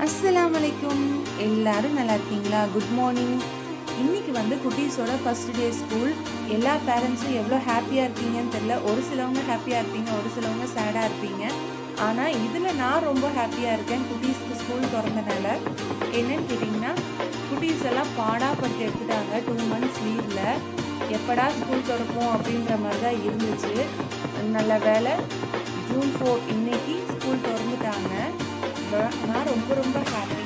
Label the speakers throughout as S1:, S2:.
S1: அஸ்ஸலாமு அலைக்கும். எல்லாரும் நல்லா இருக்கீங்களா? Good morning. இன்றைக்கி குட்டீஸோட ஃபஸ்ட் டே ஸ்கூல். எல்லா பேரண்ட்ஸும் எவ்வளோ ஹாப்பியாக இருக்கீங்கன்னு தெரில. ஒரு சிலவங்க ஹாப்பியாக இருப்பீங்க, ஒரு சிலவங்க சேடாக இருப்பீங்க. ஆனால் இதில் நான் ரொம்ப ஹாப்பியாக இருக்கேன் குட்டீஸ்க்கு ஸ்கூல் திறந்தனால. என்னன்னு கேட்டிங்கன்னா, குட்டீஸ் எல்லாம் பாடாப்படுத்தி எடுத்துட்டாங்க 2 months லீவில். எப்படா ஸ்கூல் திறப்போம் அப்படின்ற மாதிரி தான் இருந்துச்சு. நல்ல வேலை June 4 இன்னைக்கு ஸ்கூல் திறந்துட்டாங்க. நான் ரொம்ப ஹாப்பி.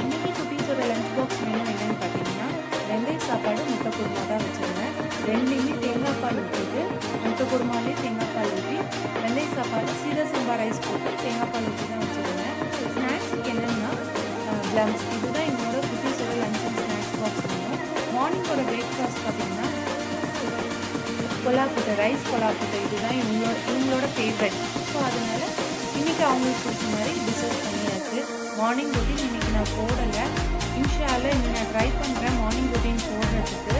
S1: இன்றைக்கி குட்டீஸோட லஞ்ச் பாக்ஸ் மெனு என்னென்னு பார்த்தீங்கன்னா, வெந்தய சாப்பாடு முட்டை குருமா தான் வச்சுருந்தேன். ரெண்டுலேயுமே தேங்காய் பால் ஊற்றிட்டு, முட்டை குருமாலே தேங்காய் பால் ஊற்றி, வெந்தய சாப்பாடு சீரக சம்பா ரைஸ் போட்டு தேங்காய் பால் ஊற்றி தான் வச்சுருந்தேன். ஸ்நாக்ஸுக்கு என்னென்னா பிளம்ஸ். இதுதான் என்னோட குட்டீஸோட lunch and snacks box menu. மார்னிங்கோட பிரேக்ஃபாஸ்ட் பார்த்தீங்கன்னா கொலாப்புட்டை, ரைஸ் கொலாப்புட்டை. இதுதான் இவங்களோட ஃபேவரட். ஸோ அதனால் இன்றைக்கி அவங்களுக்கு பிடிச்ச மாதிரி டிசர்வ் பண்ணியாச்சு. மார்னிங் ரொட்டீன் இன்றைக்கி நான் போடலை. இன்ஷா அல்லாஹ் இன்றைக்கி நான் ட்ரை பண்ணுறேன் மார்னிங் ரொட்டீன் போடுறதுக்கு.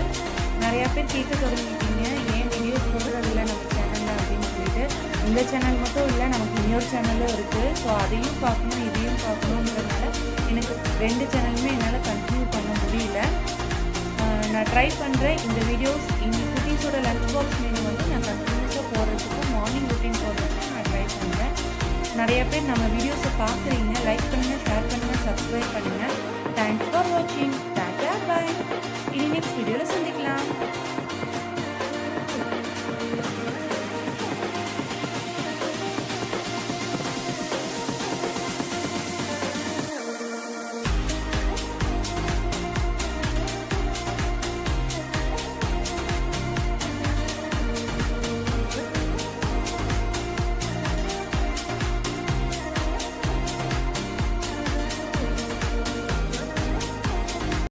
S1: நிறையா பேர் கேட்க தொடங்கிட்டீங்க, ஏன் வீடியோஸ் போடுறதில்ல நம்ம சேனலில் அப்படின்னு சொல்லிட்டு. இந்த சேனல் மட்டும் இல்லை, நமக்கு இன்னொரு சேனலும் இருக்குது. ஸோ அதையும் பார்க்கணும் இதையும் பார்க்கணுங்கிறதுனால எனக்கு 2 சேனலுமே என்னால் கண்டினியூ பண்ண முடியல. நான் ட்ரை பண்ணுறேன். இந்த வீடியோஸ் இந்த குட்டீஸோட லஞ்ச் பாக்ஸ் மெனு நான் கண்டினியூஸாக போடுறதுக்கு, மார்னிங் ரொட்டீன் போடுறதுக்கு நான் ட்ரை பண்ணுறேன். நிறைய பேர் நம்ம வீடியோஸை பார்க்குறீங்க. லைக் பண்ணுங்கள், ஷேர் பண்ணுங்கள், சப்ஸ்கிரைப் பண்ணுங்கள். தேங்க்ஸ் ஃபார் வாட்சிங். டாடா பாய். இனி நெக்ஸ்ட் வீடியோவில் சந்திக்கலாம்.